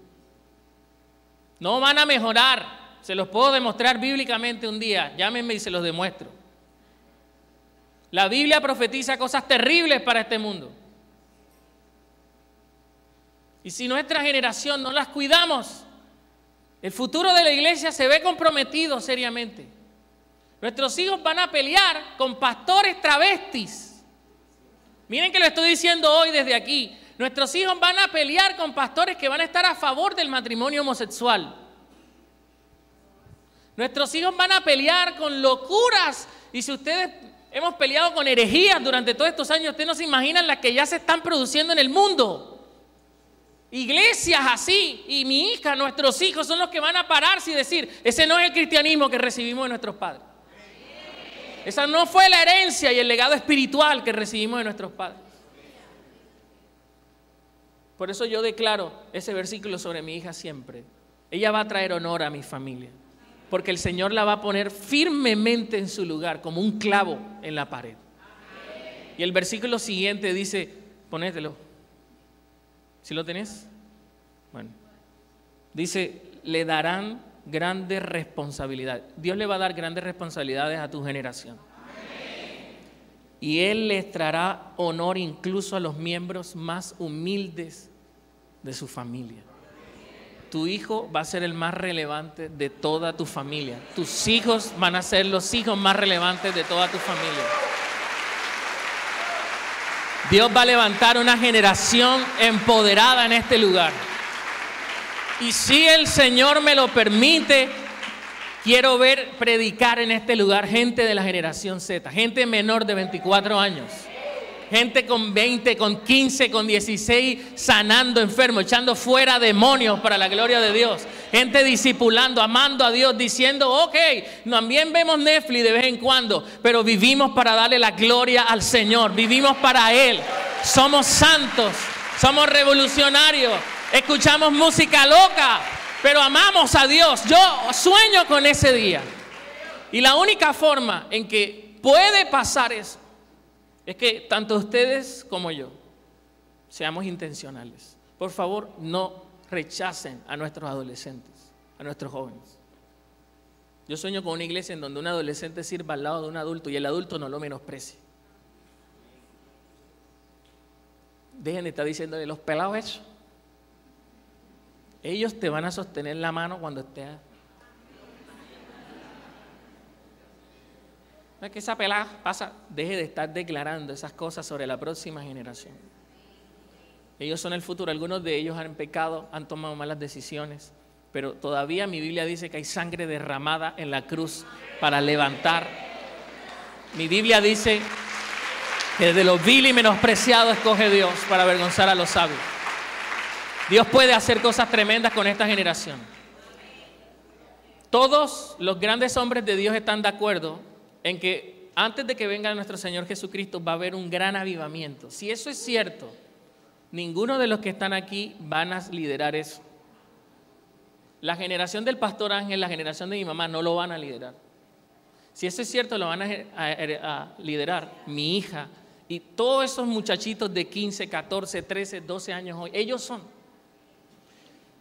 [SPEAKER 1] No van a mejorar. Se los puedo demostrar bíblicamente un día. Llámenme y se los demuestro. La Biblia profetiza cosas terribles para este mundo. Y si nuestra generación no las cuidamos, el futuro de la iglesia se ve comprometido seriamente. Nuestros hijos van a pelear con pastores travestis. Miren que lo estoy diciendo hoy desde aquí. Nuestros hijos van a pelear con pastores que van a estar a favor del matrimonio homosexual. Nuestros hijos van a pelear con locuras. Y si ustedes hemos peleado con herejías durante todos estos años, ustedes no se imaginan las que ya se están produciendo en el mundo. Iglesias así. Y mi hija, nuestros hijos son los que van a pararse y decir, ese no es el cristianismo que recibimos de nuestros padres. Esa no fue la herencia y el legado espiritual que recibimos de nuestros padres. Por eso yo declaro ese versículo sobre mi hija siempre. Ella va a traer honor a mi familia, porque el Señor la va a poner firmemente en su lugar, como un clavo en la pared. Y el versículo siguiente dice, ponételo. ¿Sí lo tenés? Bueno. Dice, le darán grandes responsabilidades. Dios le va a dar grandes responsabilidades a tu generación. Amén. Y Él les traerá honor incluso a los miembros más humildes de su familia. Tu hijo va a ser el más relevante de toda tu familia. Tus hijos van a ser los hijos más relevantes de toda tu familia. Dios va a levantar una generación empoderada en este lugar. Y si el Señor me lo permite, quiero ver predicar en este lugar gente de la generación Z, gente menor de 24 años, gente con 20, con 15, con 16, sanando enfermos, echando fuera demonios para la gloria de Dios, gente discipulando, amando a Dios, diciendo, ok, también vemos Netflix de vez en cuando, pero vivimos para darle la gloria al Señor, vivimos para Él, somos santos, somos revolucionarios. Escuchamos música loca, pero amamos a Dios. Yo sueño con ese día. Y la única forma en que puede pasar eso es que tanto ustedes como yo seamos intencionales. Por favor, no rechacen a nuestros adolescentes, a nuestros jóvenes. Yo sueño con una iglesia en donde un adolescente sirva al lado de un adulto y el adulto no lo menosprecie. Dejen de estar diciéndole los pelados eso. Ellos te van a sostener la mano cuando estés. No es que esa pelada pasa. Deje de estar declarando esas cosas sobre la próxima generación. Ellos son el futuro. Algunos de ellos han pecado, han tomado malas decisiones. Pero todavía mi Biblia dice que hay sangre derramada en la cruz para levantar. Mi Biblia dice que de lo vil y menospreciado escoge Dios para avergonzar a los sabios. Dios puede hacer cosas tremendas con esta generación. Todos los grandes hombres de Dios están de acuerdo en que antes de que venga nuestro Señor Jesucristo va a haber un gran avivamiento. Si eso es cierto, ninguno de los que están aquí van a liderar eso. la generación del pastor Ángel, la generación de mi mamá no lo van a liderar. Si eso es cierto, lo van a liderar mi hija y todos esos muchachitos de 15, 14, 13, 12 años hoy. Ellos son.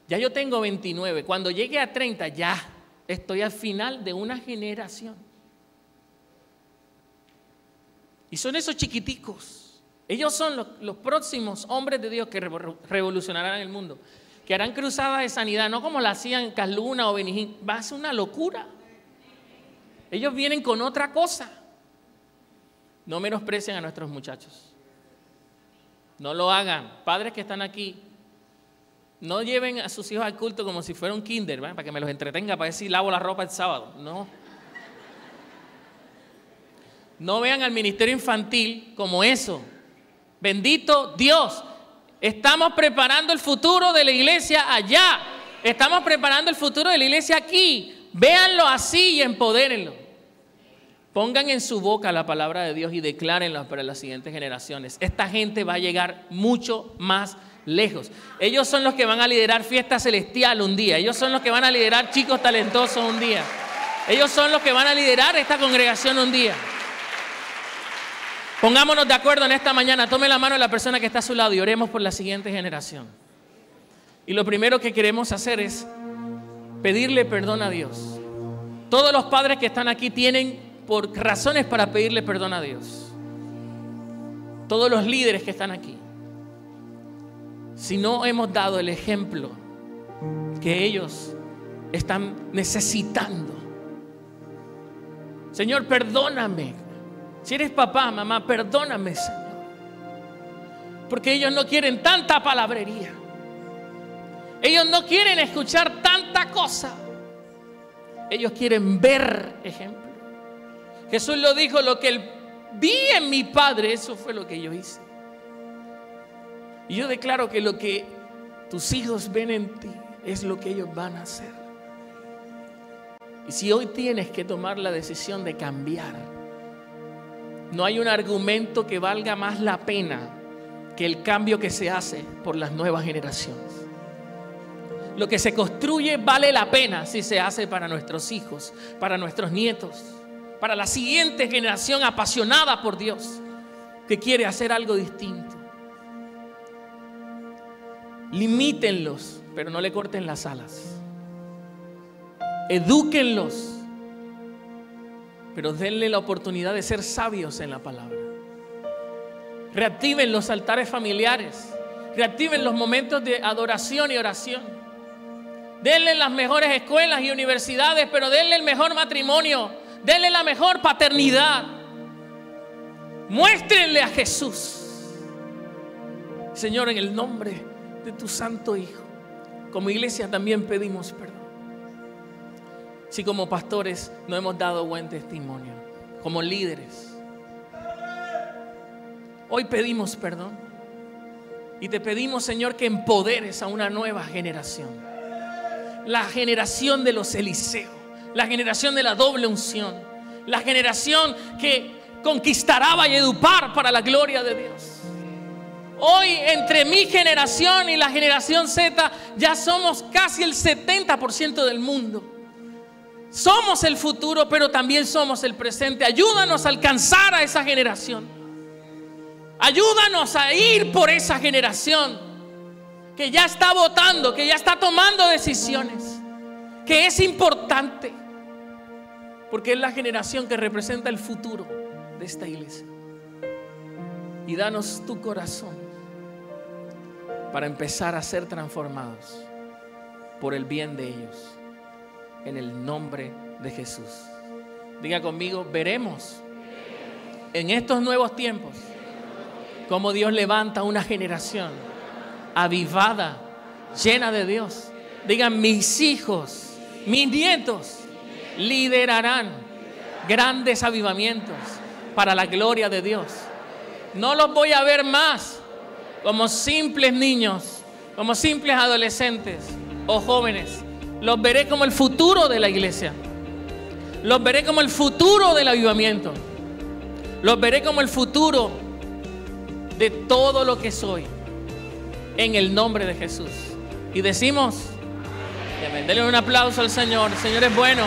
[SPEAKER 1] Ya yo tengo 29. Cuando llegue a 30 ya estoy al final de una generación. Y son esos chiquiticos. Ellos son los próximos hombres de Dios que revolucionarán el mundo. Que harán cruzadas de sanidad, no como la hacían Casluna o Benijín. Va a ser una locura. Ellos vienen con otra cosa. No menosprecien a nuestros muchachos. No lo hagan. Padres que están aquí, no lleven a sus hijos al culto como si fuera un kinder, ¿verdad? Para que me los entretenga, para ver si lavo la ropa el sábado. No. No vean al ministerio infantil como eso. Bendito Dios. Estamos preparando el futuro de la iglesia allá. Estamos preparando el futuro de la iglesia aquí. Véanlo así y empodérenlo. Pongan en su boca la palabra de Dios y declárenla para las siguientes generaciones. Esta gente va a llegar mucho más lejos. Ellos son los que van a liderar Fiesta Celestial un día. Ellos son los que van a liderar Chicos Talentosos un día. Ellos son los que van a liderar esta congregación un día. Pongámonos de acuerdo en esta mañana. Tome la mano de la persona que está a su lado y oremos por la siguiente generación. Y lo primero que queremos hacer es pedirle perdón a Dios. Todos los padres que están aquí tienen por razones para pedirle perdón a Dios. Todos los líderes que están aquí. Si no hemos dado el ejemplo que ellos están necesitando. Señor, perdóname. Si eres papá, mamá, perdóname, Señor. Porque ellos no quieren tanta palabrería. Ellos no quieren escuchar tanta cosa. Ellos quieren ver ejemplo. Jesús lo dijo, lo que él vi en mi Padre, eso fue lo que yo hice. Y yo declaro que lo que tus hijos ven en ti es lo que ellos van a hacer. Y si hoy tienes que tomar la decisión de cambiar, no hay un argumento que valga más la pena que el cambio que se hace por las nuevas generaciones. Lo que se construye vale la pena si se hace para nuestros hijos, para nuestros nietos, para la siguiente generación apasionada por Dios, que quiere hacer algo distinto. Limítenlos, pero no le corten las alas. Edúquenlos, pero denle la oportunidad de ser sabios en la palabra. Reactiven los altares familiares. Reactiven los momentos de adoración y oración. Denle las mejores escuelas y universidades, pero denle el mejor matrimonio. Denle la mejor paternidad. Muéstrenle a Jesús. Señor, en el nombre de tu Santo Hijo, como iglesia también pedimos perdón. Si como pastores no hemos dado buen testimonio, como líderes, hoy pedimos perdón. Y te pedimos, Señor, que empoderes a una nueva generación. La generación de los Eliseos, la generación de la doble unción, la generación que conquistará Valledupar para la gloria de Dios. Hoy entre mi generación y la generación Z ya somos casi el 70% del mundo. Somos el futuro, pero también somos el presente. Ayúdanos a alcanzar a esa generación. Ayúdanos a ir por esa generación que ya está votando, que ya está tomando decisiones, que es importante, porque es la generación que representa el futuro de esta iglesia. Y danos tu corazón para empezar a ser transformados por el bien de ellos. En el nombre de Jesús. Diga conmigo, veremos en estos nuevos tiempos cómo Dios levanta una generación avivada, llena de Dios. Digan, mis hijos, mis nietos liderarán grandes avivamientos para la gloria de Dios. No los voy a ver más como simples niños, como simples adolescentes o jóvenes. Los veré como el futuro de la iglesia. Los veré como el futuro del avivamiento. Los veré como el futuro de todo lo que soy. En el nombre de Jesús. Y decimos, Amén. Denle un aplauso al Señor. El Señor es bueno.